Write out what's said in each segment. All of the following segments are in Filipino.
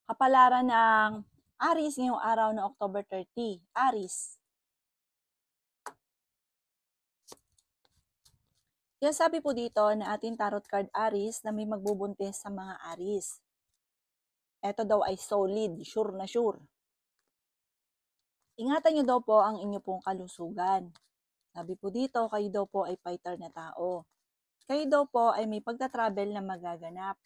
Kapalaran ng Aries ngayong araw na October 30. Aries. Yan sabi po dito na ating tarot card Aries na may magbubuntis sa mga Aries. Ito daw ay solid, sure na sure. Ingatan nyo daw po ang inyo pong kalusugan. Sabi po dito, kayo daw po ay fighter na tao. Kayo daw po ay may pagta-travel na magaganap.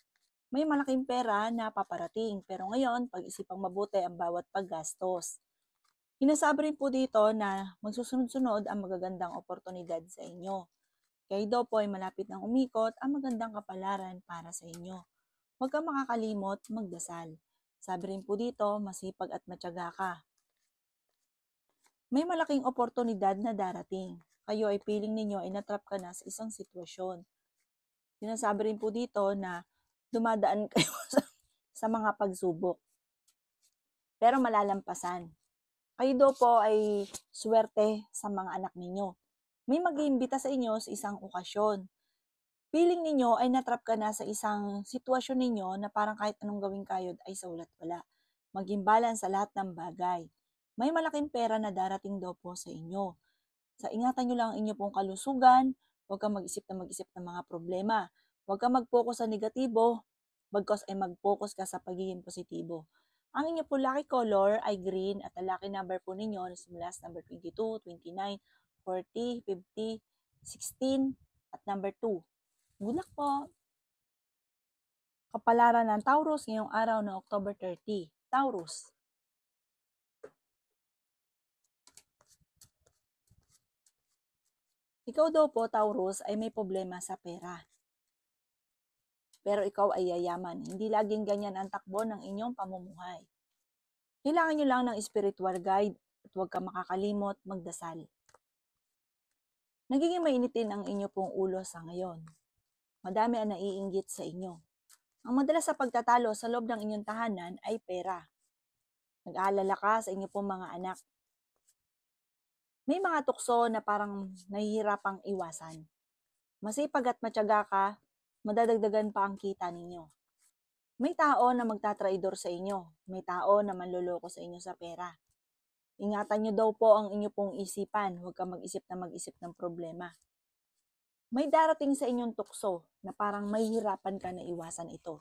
May malaking pera na paparating, pero ngayon, pag-isipang mabuti ang bawat paggastos. Sinasabi rin po dito na magsusunod-sunod ang magagandang oportunidad sa inyo. Kayo daw po ay malapit ng umikot ang magandang kapalaran para sa inyo. Huwag kang makakalimot magdasal. Sabi rin po dito, masipag at matyaga ka. May malaking oportunidad na darating. Kayo ay feeling ninyo ay natrap ka na sa isang sitwasyon. Sinasabi rin po dito na dumadaan kayo sa mga pagsubok. Pero malalampasan. Kayo daw po ay swerte sa mga anak ninyo. May mag-iimbita sa inyo sa isang okasyon. Feeling ninyo ay natrap ka na sa isang sitwasyon ninyo na parang kahit anong gawing kayod ay saulat wala. Maging balance sa lahat ng bagay. May malaking pera na darating daw po sa inyo. Sa ingatan nyo lang ang inyo pong kalusugan, huwag kang mag-isip ng mga problema. Huwag kang mag-focus sa negatibo, bagkos ay mag-focus ka sa pagiging positibo. Ang inyo po lucky color ay green at ang lucky number po ninyo na simula sa number 22, 29, 40, 50, 16 at number 2. Good luck po! Kapalaran ng Taurus ngayong araw na October 30. Taurus. Ikaw daw po, Taurus, ay may problema sa pera. Pero ikaw ay yayaman. Hindi laging ganyan ang takbo ng inyong pamumuhay. Kailangan nyo lang ng spiritual guide at huwag ka makakalimot magdasal. Nagiging mainitin ang inyo pong ulo sa ngayon. Madami ang naiinggit sa inyo. Ang madalas sa pagtatalo sa loob ng inyong tahanan ay pera. Nag-aalala ka sa inyo pong mga anak. May mga tukso na parang nahihirapang iwasan. Masipag at matyaga ka, madadagdagan pa ang kita ninyo. May tao na magtatraidor sa inyo. May tao na manloloko sa inyo sa pera. Ingatan nyo daw po ang inyo pong isipan. Huwag kang mag-isip ng problema. May darating sa inyong tukso na parang mahihirapan ka na iwasan ito.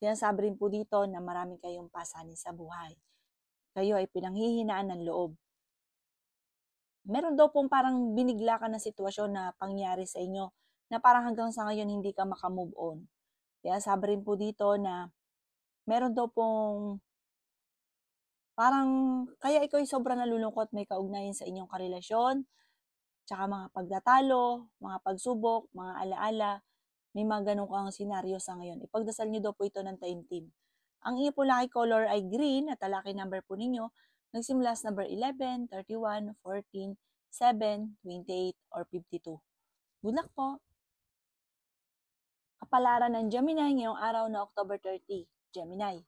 Sinasabi rin po dito na marami kayong pasanin sa buhay. Kayo ay pinanghihinaan ng loob. Meron daw pong parang binigla ka na sitwasyon na pangyari sa inyo na parang hanggang sa ngayon hindi ka makamove on. Kaya sabi rin po dito na meron daw pong parang kaya ikaw ay sobrang nalulungkot may kaugnayan sa inyong karelasyon, tsaka mga pagtatalo, mga pagsubok, mga alaala, may mga ganun kang senaryo sa ngayon. Ipagdasal nyo daw po ito ng taimtim. Ang inyo po lucky color ay green at ang lucky number po ninyo nagsimula sa number 11, 31, 14, 7, 28, or 52. Good luck po! Kapalaran ng Gemini ngayong araw na October 30. Gemini.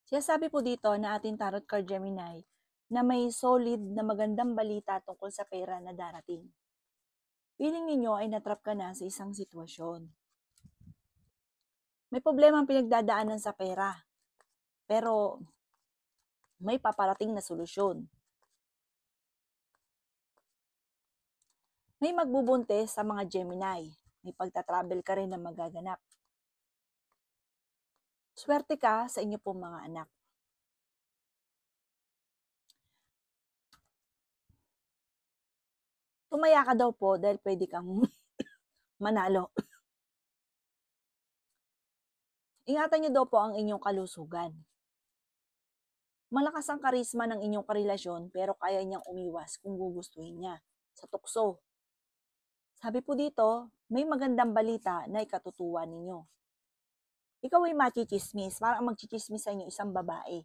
Sabi po dito na ating tarot card Gemini na may solid na magandang balita tungkol sa pera na darating. Feeling ninyo ay natrap ka na sa isang sitwasyon. May problema ang pinagdadaanan sa pera, pero may paparating na solusyon. May magbubuntis sa mga Gemini. May pagta-travel ka rin na magaganap. Swerte ka sa inyo pong mga anak. Tumaya ka daw po dahil pwede kang manalo. Ingatan nyo daw po ang inyong kalusugan. Malakas ang karisma ng inyong karelasyon pero kaya niyang umiwas kung gugustuhin niya sa tukso. Sabi po dito, may magandang balita na ikatutuwa ninyo. Ikaw ay machichismis, parang magchichismis sa inyo isang babae.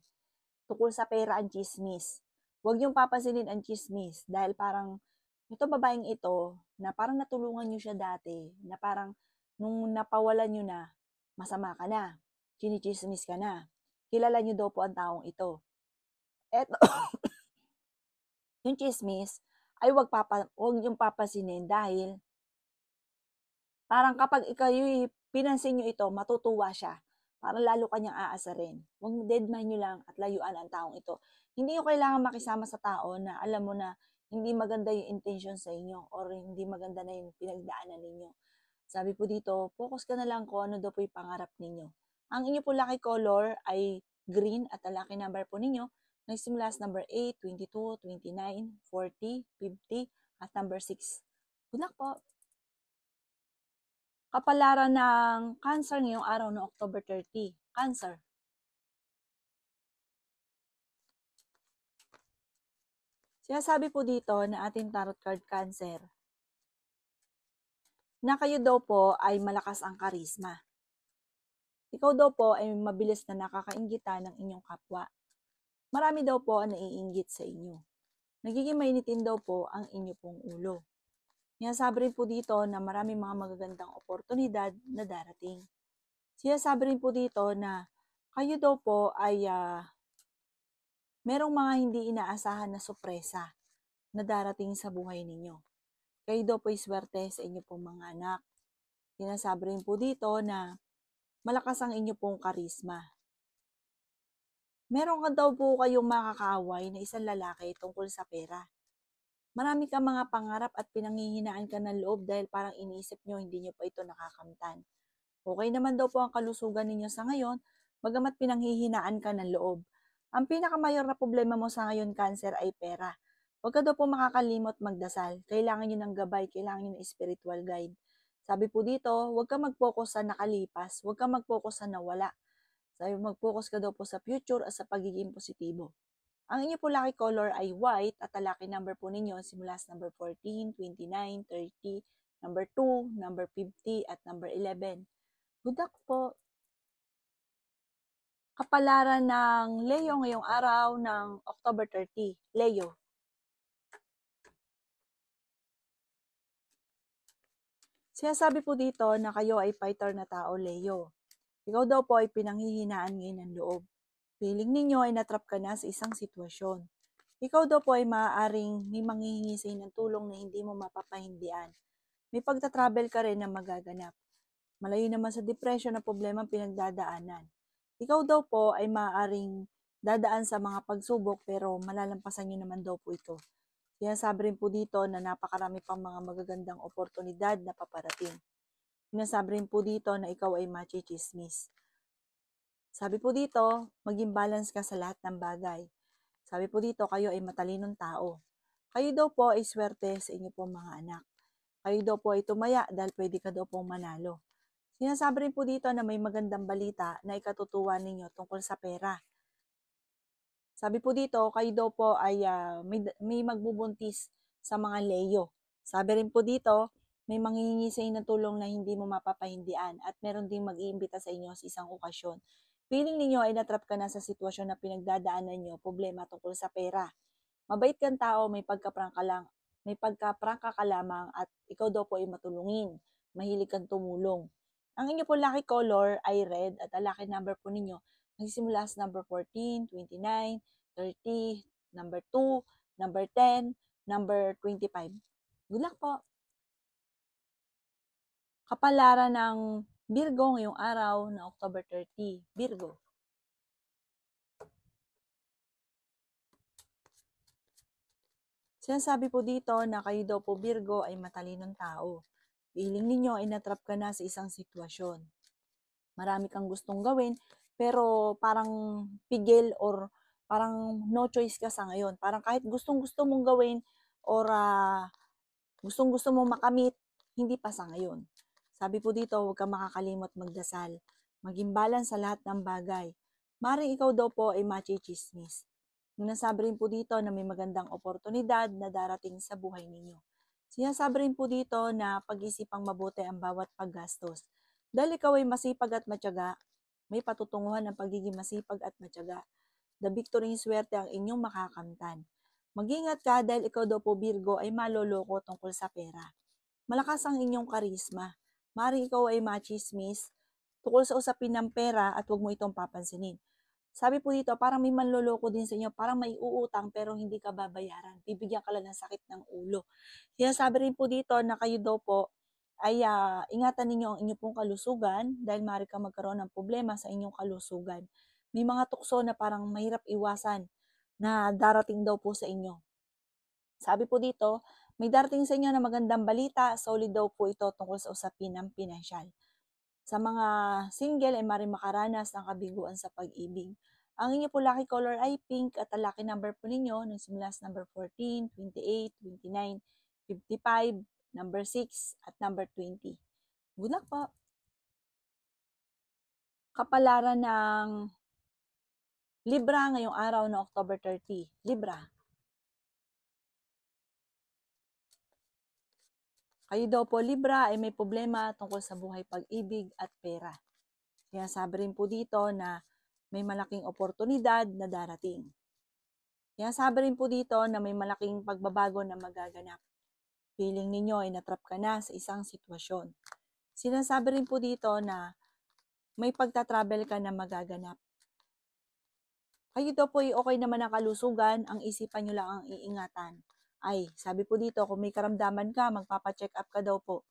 Tukol sa pera ang chismis. Huwag niyong papansinin ang chismis dahil parang ito babaeng ito na parang natulungan niyo siya dati, na parang nung napawalan niyo na, masama ka na, chinichismis ka na. Kilala niyo daw po ang taong ito. Eto, yung chismis ay huwag niyong papasinin dahil Parang kapag ikayo'y pinansin niyo ito, matutuwa siya. Parang lalo ka niyang aasarin. Huwag mo dedmahin niyo lang at layuan ang taong ito. Hindi niyo kailangan makisama sa tao na alam mo na hindi maganda yung intention sa inyo or hindi maganda na yung pinagdaanan ninyo. Sabi po dito, focus ka na lang kung ano daw po yung pangarap ninyo. Ang inyo po lucky color ay green at ang lucky number po ninyo nagsimula sa number 8, 22, 29, 40, 50 at number 6. Good luck po! Kapalaran ng Cancer ngayong araw ng October 30. Cancer. Sinasabi po dito na ating tarot card Cancer na kayo daw po ay malakas ang karisma. Ikaw daw po ay mabilis na nakakainggita ng inyong kapwa. Marami daw po ang naiinggit sa inyo. Nagiging mainitin daw po ang inyo pong ulo. Sinasabi rin po dito na marami mga magagandang oportunidad na darating. Sinasabi rin po dito na kayo daw po ay merong mga hindi inaasahan na sorpresa na darating sa buhay ninyo. Kayo daw po ay swerte sa inyo pong mga anak. Sinasabi rin po dito na malakas ang inyo pong karisma. Meron ka daw po kayong makakaaway na isang lalaki tungkol sa pera. Marami kang mga pangarap at pinanghihinaan ka ng loob dahil parang iniisip nyo hindi nyo pa ito nakakamtan. Okay naman daw po ang kalusugan ninyo sa ngayon, bagamat pinanghihinaan ka ng loob. Ang pinakamayor na problema mo sa ngayon, Cancer, ay pera. Huwag ka daw po makakalimot magdasal. Kailangan nyo ng gabay, kailangan nyo ng spiritual guide. Sabi po dito, huwag ka mag-focus sa nakalipas, huwag ka mag-focus sa nawala. Sabi mag-focus ka daw po sa future at sa pagiging positibo. Ang inyo po lucky color ay white at ang lucky number po ninyo simula sa number 14, 29, 30, number 2, number 50 at number 11. Good luck po! Kapalaran ng Leo ngayong araw ng October 30. Leo. Sinasabi po dito na kayo ay fighter na tao, Leo. Ikaw daw po ay pinanghihinaan ngayon ng loob. Feeling ninyo ay natrap ka na sa isang sitwasyon. Ikaw daw po ay maaaring may manghihingi sa ng tulong na hindi mo mapapahindian. May pagta-travel ka rin na magaganap. Malayo naman sa depression na problema pinagdadaanan. Ikaw daw po ay maaaring dadaan sa mga pagsubok pero malalampasan nyo naman daw po ito. Sinasabi rin po dito na napakarami pang mga magagandang oportunidad na paparating. Sinasabi rin po dito na ikaw ay machichismis. Sabi po dito, maging balance ka sa lahat ng bagay. Sabi po dito, kayo ay matalinong tao. Kayo daw po ay swerte sa inyo pong mga anak. Kayo daw po ay tumaya dahil pwede ka daw pong manalo. Sinasabi rin po dito na may magandang balita na ikatutuwa ninyo tungkol sa pera. Sabi po dito, kayo daw po ay may magbubuntis sa mga Leo. Sabi rin po dito, may manghihingi sa inyo ng tulong na hindi mo mapapahindian at meron ding mag-iimbita sa inyo sa isang okasyon. Feeling ninyo ay natrap ka na sa sitwasyon na pinagdadaanan nyo, problema tungkol sa pera. Mabait kang tao, may pagkaprangka ka lamang at ikaw daw po ay matulungin. Mahilig kang tumulong. Ang inyo po lucky color ay red at ang lucky number po ninyo nagsimula sa number 14, 29, 30, number 2, number 10, number 25. Good luck po! Kapalaran ng Virgo ngayong araw na October 30. Virgo. Sinasabi po dito na kayo daw po Virgo ay matalinong tao. Feeling ninyo ay natrap ka na sa isang sitwasyon. Marami kang gustong gawin pero parang pigil or parang no choice ka sa ngayon. Parang kahit gustong-gusto mong gawin or gustong-gusto mong makamit, hindi pa sa ngayon. Sabi po dito, huwag kang makakalimot magdasal. Maging balance sa lahat ng bagay. Maring ikaw daw po ay machichismis. Nasabi rin po dito na may magandang oportunidad na darating sa buhay ninyo. Sinasabi rin po dito na pag-isipang mabuti ang bawat paggastos. Dahil ikaw ay masipag at matyaga, may patutunguhan ng pagiging masipag at matyaga. The victory swerte ang inyong makakamtan. Mag-ingat ka dahil ikaw daw po Virgo ay maloloko tungkol sa pera. Malakas ang inyong karisma. Maring ikaw ay machismis tungkol sa usapin ng pera at huwag mo itong papansinin. Sabi po dito, parang may manloloko din sa inyo, parang may uutang pero hindi ka babayaran. Bibigyan ka lang ng sakit ng ulo. Sinasabi rin po dito na kayo daw po ay ingatan ninyo ang inyong pong kalusugan dahil maaari kang magkaroon ng problema sa inyong kalusugan. May mga tukso na parang mahirap iwasan na darating daw po sa inyo. Sabi po dito, may darating sa inyo na magandang balita, solid daw po ito tungkol sa usapin ng pinansyal. Sa mga single ay maaaring makaranas ng kabiguan sa pag-ibig. Ang inyo po lucky color ay pink at ang lucky number po ninyo nagsimula sa number 14, 28, 29, 55, number 6, at number 20. Good luck po! Kapalaran ng Libra ngayong araw na October 30. Libra. Kayo daw po Libra ay may problema tungkol sa buhay pag-ibig at pera. Kaya sabi rin po dito na may malaking oportunidad na darating. Kaya sabi rin po dito na may malaking pagbabago na magaganap. Feeling ninyo ay natrap ka na sa isang sitwasyon. Sinasabi rin po dito na may pagta-travel ka na magaganap. Kayo daw po ay okay naman ang kalusugan, ang isipan nyo lang ang iingatan. Ay, sabi po dito, kung may karamdaman ka, magpapacheck up ka daw po.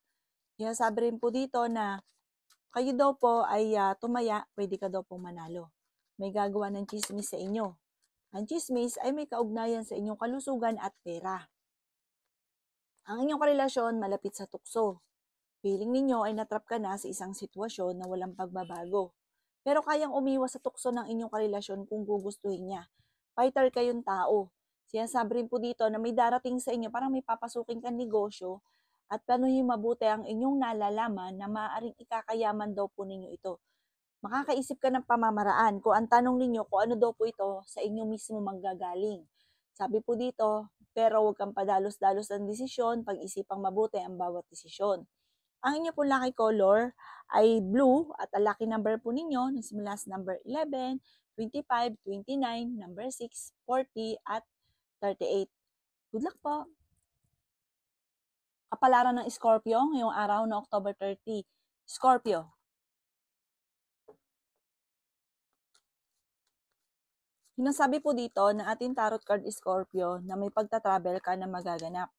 Kaya sabi rin po dito na kayo daw po ay tumaya, pwede ka daw pong manalo. May gagawa ng chismis sa inyo. Ang chismis ay may kaugnayan sa inyong kalusugan at pera. Ang inyong karelasyon malapit sa tukso. Feeling ninyo ay natrap ka na sa isang sitwasyon na walang pagbabago. Pero kayang umiwas sa tukso ng inyong karelasyon kung gugustuhin niya. Fighter kayong tao. Sinasabi rin po dito na may darating sa inyo, parang may papasukin kang negosyo at planuhin mabuti ang inyong nalalaman na maaaring ikakayaman daw po ninyo ito. Makakaisip ka ng pamamaraan kung ang tanong ninyo kung ano daw po ito sa inyo mismo manggagaling. Sabi po dito, pero huwag kang padalos-dalos ng desisyon, pag-isipang mabuti ang bawat desisyon. Ang inyo pong lucky color ay blue at ang lucky number po ninyo nagsimula sa number 11, 25, 29, number 6, 40, at 38. Good luck po! Kapalaran ng Scorpio ngayong araw na October 30. Scorpio. Sinasabi po dito na ating tarot card Scorpio na may pagta-travel ka na magaganap.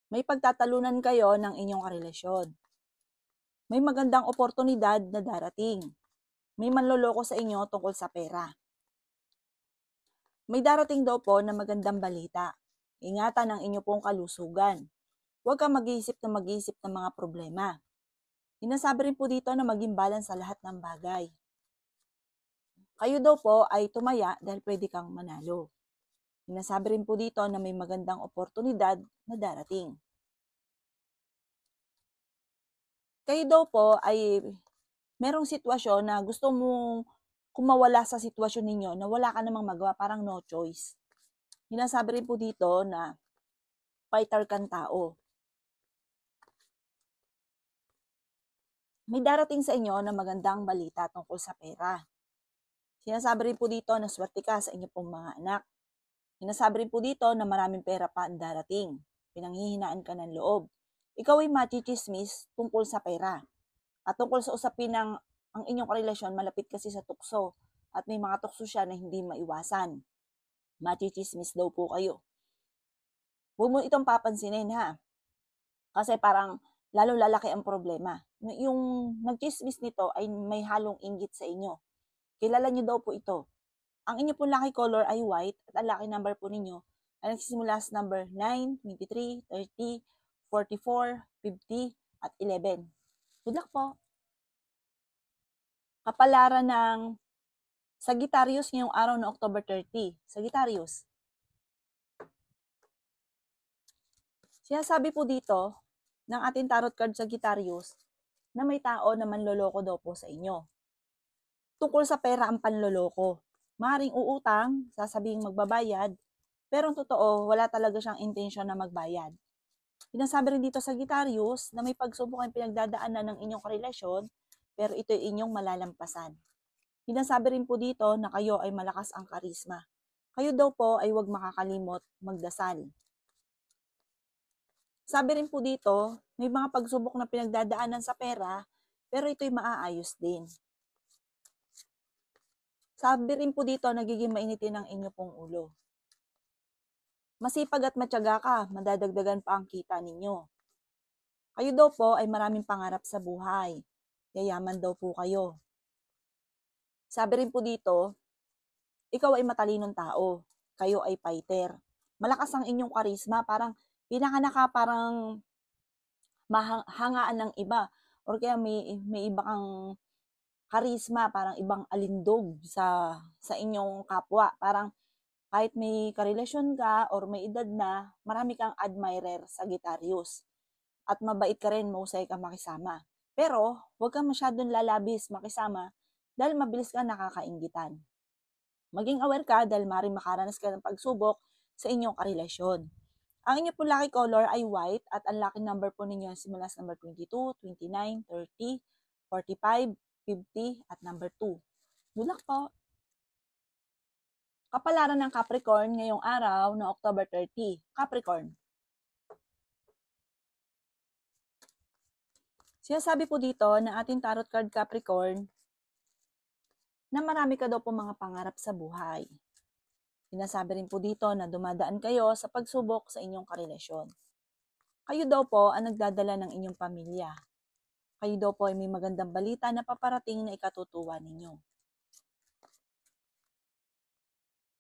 May pagtatalunan kayo ng inyong karelasyon. May magandang oportunidad na darating. May manloloko sa inyo tungkol sa pera. May darating daw po na magandang balita. Ingatan ang inyo pong kalusugan. Huwag kang mag-iisip ng mga problema. Sinasabi rin po dito na maging balance sa lahat ng bagay. Kayo daw po ay tumaya dahil pwede kang manalo. Sinasabi rin po dito na may magandang oportunidad na darating. Kayo daw po ay merong sitwasyon na gusto mong kumawala sa sitwasyon ninyo na wala ka namang magawa, parang no choice. Sinasabi rin po dito na fighter kang tao. May darating sa inyo na magandang balita tungkol sa pera. Sinasabi rin po dito na swerte ka sa inyo pong mga anak. Sinasabi rin po dito na maraming pera pa ang darating. Pinanghihinaan ka ng loob. Ikaw ay machichismis tungkol sa pera. At tungkol sa usapin ng ang inyong karelasyon, malapit kasi sa tukso. At may mga tukso siya na hindi maiwasan. Machichismis daw po kayo. Huwag mo itong papansinin ha. Kasi parang lalo lalaki ang problema. Yung nagchismis nito ay may halong inggit sa inyo. Kilala nyo daw po ito. Ang inyo pong lucky color ay white at ang lucky number po ninyo ay nagsisimula sa number 9, 23, 30, 44, 50, at 11. Good luck po! Kapalaran ng Sagittarius ngayong araw na October 30. Sagittarius. Sinasabi po dito ng ating tarot card Sagittarius na may tao na manloloko daw po sa inyo. Tungkol sa pera ang panloloko. Maring uutang, sasabing magbabayad, pero ang totoo, wala talaga siyang intensyon na magbayad. Sinasabi rin dito sa Sagittarius na may pagsubok ang pinagdadaanan ng inyong karelasyon, pero ito ay inyong malalampasan. Sinasabi rin po dito na kayo ay malakas ang karisma. Kayo daw po ay huwag makakalimot magdasal. Sabi rin po dito, may mga pagsubok na pinagdadaanan sa pera, pero ito'y maaayos din. Sabi rin po dito, nagiging mainitin ang inyo pong ulo. Masipag at matyaga ka, madadagdagan pa ang kita ninyo. Kayo daw po ay maraming pangarap sa buhay. Yayaman daw po kayo. Sabi rin po dito, ikaw ay matalinong tao. Kayo ay fighter. Malakas ang inyong karisma. Parang pinanganak ka parang mahangaan ng iba. Or kaya may iba kang karisma, parang ibang alindog sa inyong kapwa. Parang kahit may karelasyon ka or may edad na, marami kang admirer sa Sagittarius. At mabait ka rin, mahusay ka makisama. Pero, huwag kang masyadong lalabis makisama dahil mabilis ka nakakainggitan. Maging aware ka dahil maaaring makaranas ka ng pagsubok sa inyong karelasyon. Ang inyong po lucky color ay white at ang lucky number po ninyo simula sa number 22, 29, 30, 45, 50 at number 2. Good luck po! Kapalaran ng Capricorn ngayong araw na October 30. Capricorn. Sinasabi po dito na ating tarot card Capricorn na marami ka daw po mga pangarap sa buhay. Sinasabi rin po dito na dumadaan kayo sa pagsubok sa inyong karelasyon. Kayo daw po ang nagdadala ng inyong pamilya. Kayo daw po ay may magandang balita na paparating na ikatutuwa ninyo.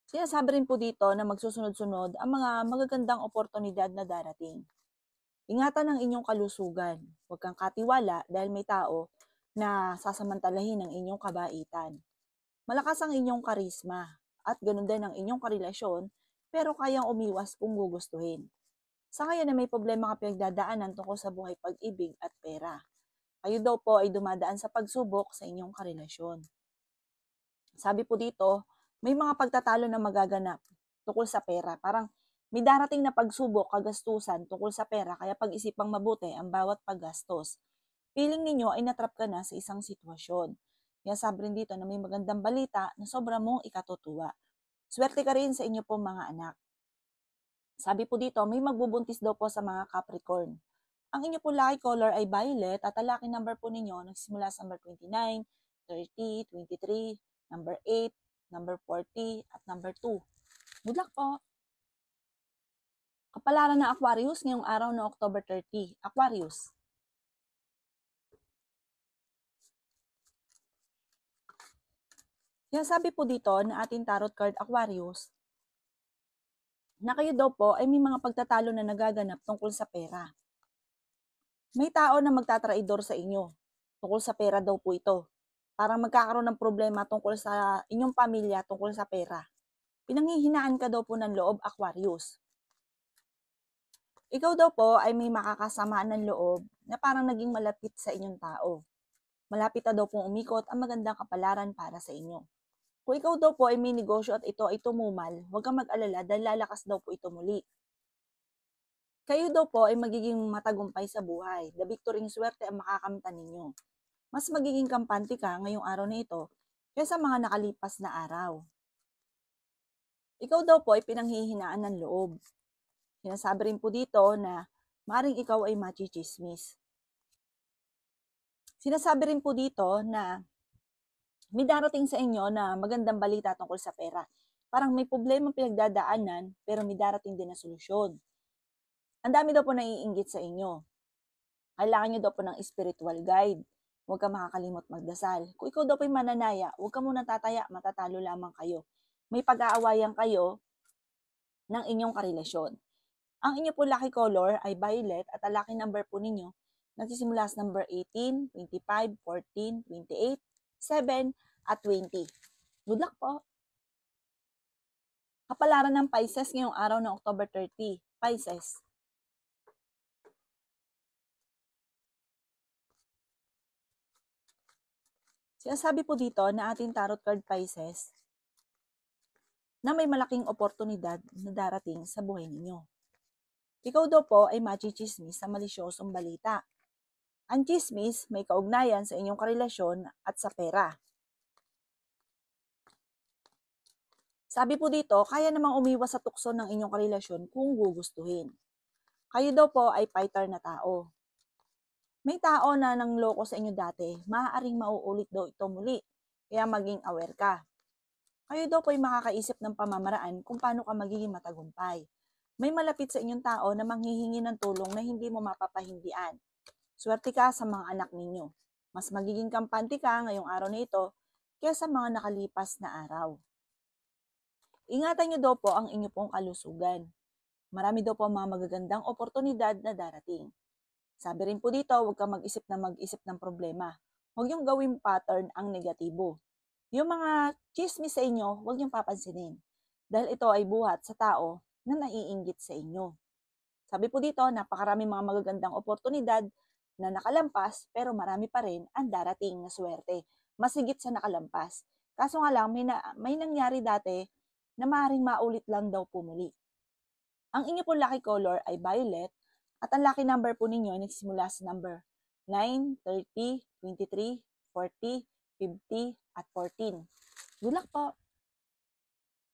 Sinasabi rin po dito na magsusunod-sunod ang mga magagandang oportunidad na darating. Ingatan ang inyong kalusugan. Huwag kang katiwala dahil may tao na sasamantalahin ang inyong kabaitan. Malakas ang inyong karisma at ganoon din ang inyong karelasyon pero kayang umiwas kung gugustuhin. Sa ngayon na may problema ka pinagdadaanan tungkol sa buhay pag-ibig at pera. Kayo daw po ay dumadaan sa pagsubok sa inyong karelasyon. Sabi po dito, may mga pagtatalo na magaganap tungkol sa pera. Parang may darating na pagsubok, kagastusan tungkol sa pera kaya pag-isipang mabuti ang bawat paggastos. Feeling ninyo ay natrap ka na sa isang sitwasyon. Kaya sabi rin dito na may magandang balita na sobra mong ikatutuwa. Swerte ka rin sa inyo pong mga anak. Sabi po dito, may magbubuntis daw po sa mga Capricorn. Ang inyo po lucky color ay violet at ang lucky number po ninyo nagsimula sa number 29, 30, 23, number 8, number 40, at number 2. Good luck po! Kapalaran ng Aquarius ngayong araw ng October 30. Aquarius. Sabi po dito na ating tarot card Aquarius na kayo daw po ay may mga pagtatalo na nagaganap tungkol sa pera. May tao na magtatraidor sa inyo tungkol sa pera daw po ito. Parang magkakaroon ng problema tungkol sa inyong pamilya tungkol sa pera. Pinanghihinaan ka daw po ng loob, Aquarius. Ikaw daw po ay may makakasamaan ng loob na parang naging malapit sa inyong tao. Malapit na daw pong umikot ang magandang kapalaran para sa inyo. Kung ikaw daw po ay may negosyo at ito ay tumumal, huwag kang mag-alala dahil lalakas daw po ito muli. Kayo daw po ay magiging matagumpay sa buhay. The victory ng swerte ang makakamtan ninyo. Mas magiging kampante ka ngayong araw na ito kaysa mga nakalipas na araw. Ikaw daw po ay pinanghihinaan ng loob. Sinasabi rin po dito na maring ikaw ay machichismis. Sinasabi rin po dito na may darating sa inyo na magandang balita tungkol sa pera. Parang may problema pinagdadaanan pero may darating din na solusyon. Ang dami daw po naiinggit sa inyo. Kailangan nyo daw po ng spiritual guide. Huwag ka makakalimot magdasal. Kung ikaw daw po ay mananaya, huwag ka muna tataya, matatalo lamang kayo. May pag-aawayan kayo ng inyong karelasyon. Ang inyo po lucky color ay violet at ang lucky number po ninyo nagsisimula sa number 18, 25, 14, 28, 7, at 20. Good luck po! Kapalaran ng Pisces ngayong araw ng October 30. Pisces. Sinasabi po dito na ating tarot card Pisces na may malaking oportunidad na darating sa buhay ninyo. Ikaw daw po ay machichismis sa malisyosong balita. Ang chismis may kaugnayan sa inyong karelasyon at sa pera. Sabi po dito, kaya namang umiwas sa tukso ng inyong karelasyon kung gugustuhin. Kayo daw po ay fighter na tao. May tao na nangloko sa inyo dati, maaaring mauulit daw ito muli, kaya maging aware ka. Kayo daw po ay makakaisip ng pamamaraan kung paano ka magiging matagumpay. May malapit sa inyong tao na manghihingi ng tulong na hindi mo mapapahindian. Swerte ka sa mga anak ninyo. Mas magiging kampante ka ngayong araw na ito kaysa mga nakalipas na araw. Ingatan niyo daw po ang inyo pong kalusugan. Marami daw po ang mga magagandang oportunidad na darating. Sabi rin po dito, huwag kang mag-isip ng problema. Huwag yung gawing pattern ang negatibo. Yung mga chismis sa inyo, huwag yung papansinin. Dahil ito ay buhat sa tao na naiinggit sa inyo. Sabi po dito, napakarami mga magagandang oportunidad na nakalampas pero marami pa rin ang darating na swerte. Mas higit sa nakalampas. Kaso nga lang, may nangyari dati na maaaring maulit lang daw po muli. Ang inyo pong lucky color ay violet at ang lucky number po ninyo ay nagsimula sa number 9, 30, 23, 40, 50, at 14. Good luck po!